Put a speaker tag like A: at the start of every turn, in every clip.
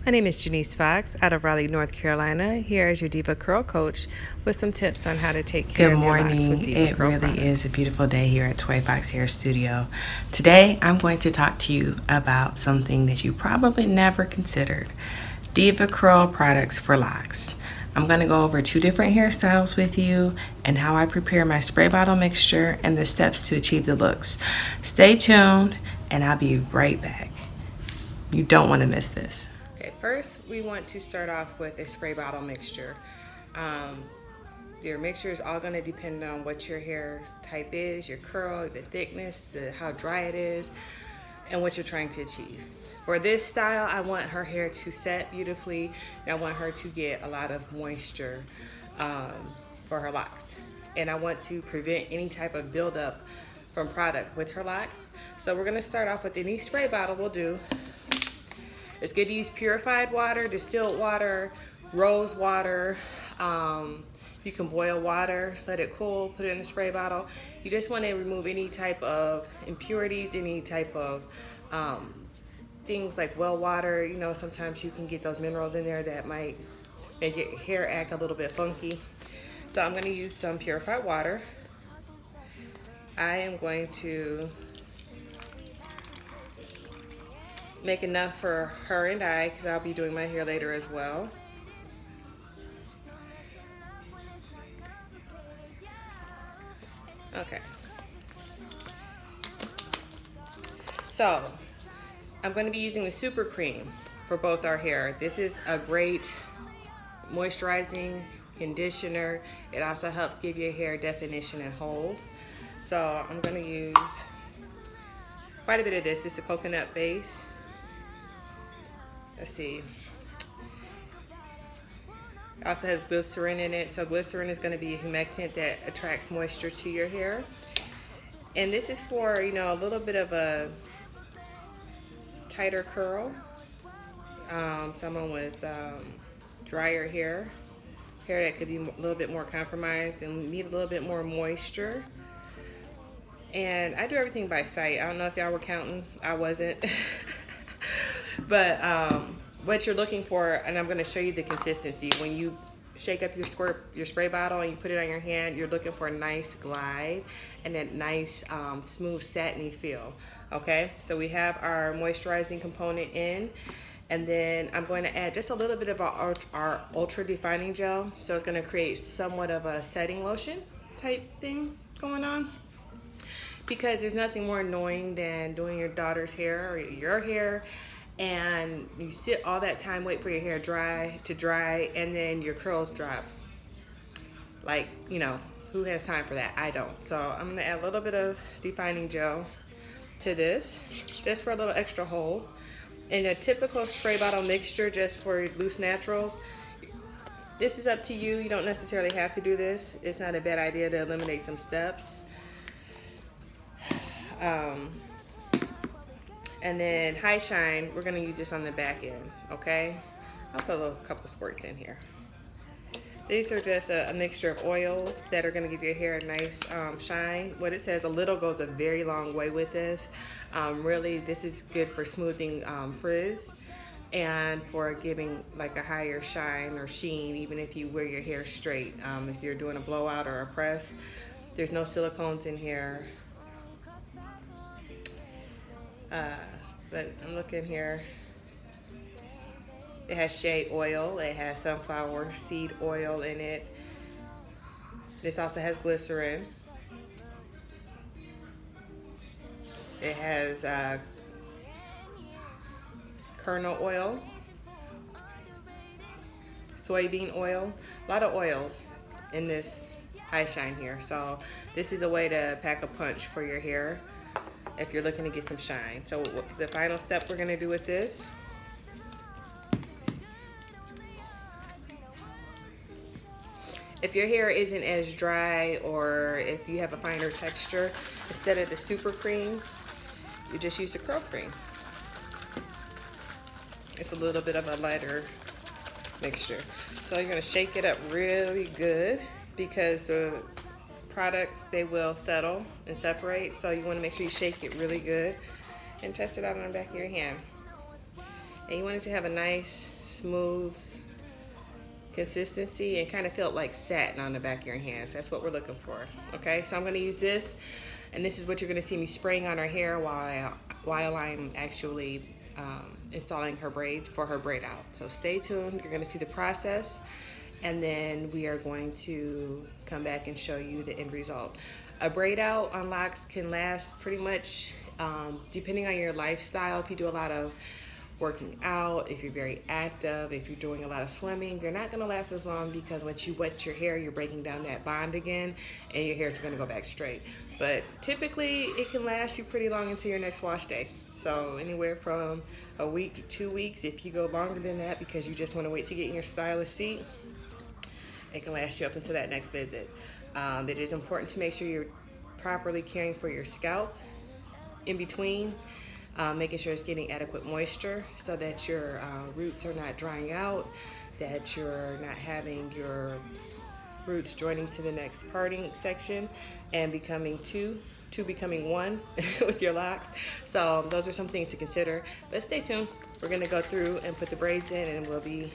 A: My name is Janice Fox out of Raleigh, North Carolina, here as your DevaCurl coach with some tips on how to take care of your locks with DevaCurl
B: It really
A: products.
B: is a beautiful day here at Toy Fox Hair Studio. Today I'm going to talk to you about something that you probably never considered. DevaCurl products for locks. I'm going to go over 2 different hairstyles with you and how I prepare my spray bottle mixture and the steps to achieve the looks. Stay tuned and I'll be right back. You don't want to miss this.
A: Okay, first we want to start off with a spray bottle mixture. Your mixture is all going to depend on what your hair type is, your curl, the thickness, how dry it is, and what you're trying to achieve. For this style, I want her hair to set beautifully, and I want her to get a lot of moisture for her locks. And I want to prevent any type of buildup from product with her locks. So we're gonna start off with any spray bottle will do. It's good to use purified water, distilled water, rose water. You can boil water, let it cool, put it in the spray bottle. You just want to remove any type of impurities, any type of things like well water. You know, sometimes you can get those minerals in there that might make your hair act a little bit funky. So I'm going to use some purified water. I am going to make enough for her and I, because I'll be doing my hair later as well. Okay. So I'm going to be using the super cream for both our hair. This is a great moisturizing conditioner. It also helps give your hair definition and hold. So I'm going to use quite a bit of this. This is a coconut base. Let's see. It also has glycerin in it. So glycerin is going to be a humectant that attracts moisture to your hair. And this is for, you know, a little bit of a tighter curl. Someone with drier hair that could be a little bit more compromised and need a little bit more moisture. And I do everything by sight. I don't know if y'all were counting. I wasn't. But what you're looking for, and I'm going to show you the consistency. When you shake up your spray bottle and you put it on your hand, you're looking for a nice glide and that nice smooth satiny feel. Okay, so we have our moisturizing component in, and then I'm going to add just a little bit of our ultra defining gel. So it's going to create somewhat of a setting lotion type thing going on, because there's nothing more annoying than doing your daughter's hair or your hair, and you sit all that time, wait for your hair to dry, and then your curls drop. Like, you know, who has time for that? I don't. So I'm gonna add a little bit of defining gel to this, just for a little extra hold. In a typical spray bottle mixture, just for loose naturals, this is up to you. You don't necessarily have to do this. It's not a bad idea to eliminate some steps. And then High Shine, we're gonna use this on the back end, okay? I'll put a couple squirts in here. These are just a mixture of oils that are gonna give your hair a nice shine. What it says, a little goes a very long way with this. Really, this is good for smoothing frizz and for giving like a higher shine or sheen, even if you wear your hair straight. If you're doing a blowout or a press, there's no silicones in here. But I'm looking here. It has shea oil. It has sunflower seed oil in it. This also has glycerin. It has kernel oil, soybean oil, a lot of oils in this High Shine here. So this is a way to pack a punch for your hair if you're looking to get some shine. So the final step we're gonna do with this, if your hair isn't as dry or if you have a finer texture, instead of the super cream, you just use the curl cream. It's a little bit of a lighter mixture. So you're gonna shake it up really good, because the products, they will settle and separate. So you wanna make sure you shake it really good and test it out on the back of your hand. And you want it to have a nice, smooth consistency and kind of feel like satin on the back of your hands. That's what we're looking for. Okay, so I'm going to use this, and this is what you're going to see me spraying on her hair while I'm actually installing her braids for her braid out. So stay tuned. You're going to see the process, and then we are going to come back and show you the end result. A braid out on locks can last pretty much, depending on your lifestyle. If you do a lot of working out, if you're very active, if you're doing a lot of swimming, they're not going to last as long, because once you wet your hair, you're breaking down that bond again, and your hair is going to go back straight. But typically it can last you pretty long until your next wash day. So anywhere from a week to 2 weeks. If you go longer than that because you just want to wait to get in your stylist seat, it can last you up until that next visit. It is important to make sure you're properly caring for your scalp in between, making sure it's getting adequate moisture so that your roots are not drying out, that you're not having your roots joining to the next parting section and becoming two becoming one with your locks. So those are some things to consider, but stay tuned. We're going to go through and put the braids in, and we'll be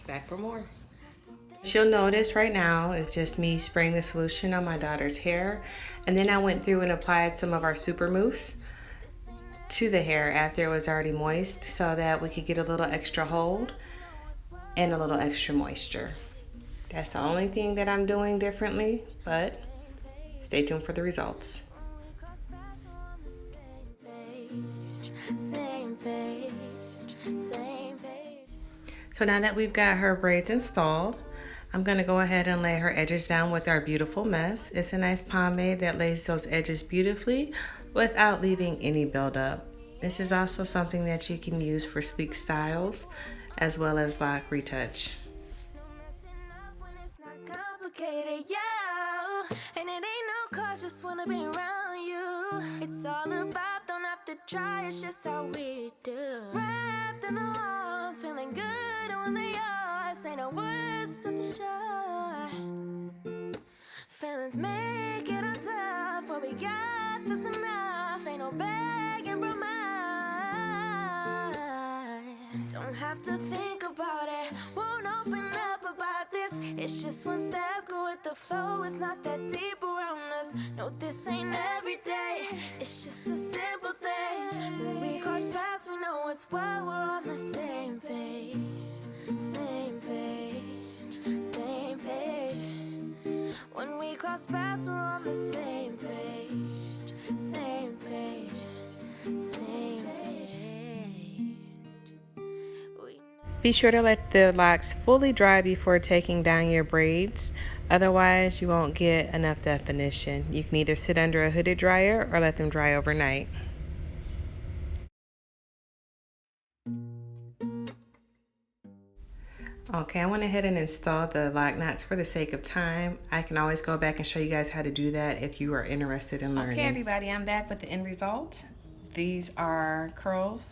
A: back for more.
B: What you'll notice right now is just me spraying the solution on my daughter's hair, and then I went through and applied some of our super mousse to the hair after it was already moist, so that we could get a little extra hold and a little extra moisture. That's the only thing that I'm doing differently, but stay tuned for the results. So now that we've got her braids installed, I'm going to go ahead and lay her edges down with our beautiful mess. It's a nice pomade that lays those edges beautifully without leaving any buildup. This is also something that you can use for sleek styles as well as lock retouch. And it ain't no cause, just wanna be around you. It's all about, don't have to try, it's just how we do. Wrapped in the walls, feeling good on the yours. Ain't no words to be sure. Feelings make it all tough, but we got this enough. Ain't no begging from us. Don't have to think about it, won't open up about this. It's just one step, go with the flow. It's not that deep around us. No, this ain't every day. It's just a simple thing. When we cross paths, we know it's well. We're on the same page. Same page. Same page. When we cross paths, we're on the same page. Same page. Same page. Be sure to let the locks fully dry before taking down your braids. Otherwise, you won't get enough definition. You can either sit under a hooded dryer or let them dry overnight. Okay, I went ahead and installed the lock knots for the sake of time. I can always go back and show you guys how to do that if you are interested in learning. Okay, everybody, I'm back with the end result. These are curls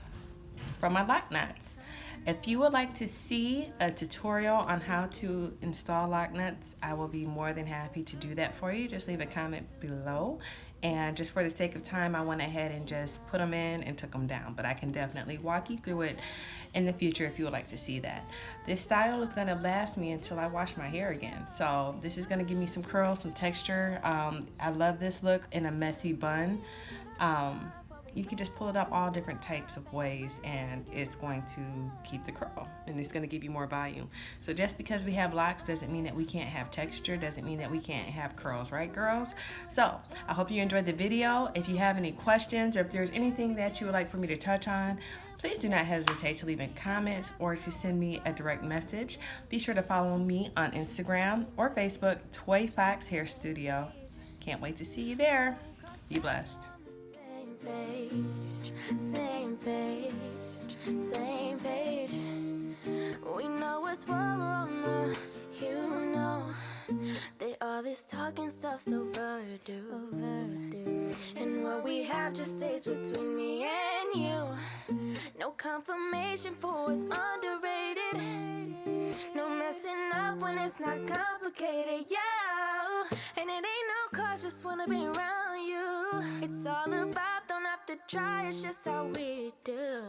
B: from my lock knots. If you would like to see a tutorial on how to install lock nuts, I will be more than happy to do that for you. Just leave a comment below. And just for the sake of time, I went ahead and just put them in and took them down. But I can definitely walk you through it in the future if you would like to see that. This style is going to last me until I wash my hair again. So this is going to give me some curls, some texture. I love this look in a messy bun. You can just pull it up all different types of ways, and it's going to keep the curl, and it's going to give you more volume. So just because we have locks doesn't mean that we can't have texture, doesn't mean that we can't have curls, right, girls? So I hope you enjoyed the video. If you have any questions, or if there's anything that you would like for me to touch on, please do not hesitate to leave in comments or to send me a direct message. Be sure to follow me on Instagram or Facebook, Toy Fox Hair Studio. Can't wait to see you there. Be blessed. Same page, same page. We know it's what we're on the, you know. They all this talking stuff's overdue. And what we have just stays between me and you. No confirmation for it's underrated. No messing up when it's not complicated, yeah. And it ain't no cause, just wanna be around you. It's all about, don't have to try, it's just how we do.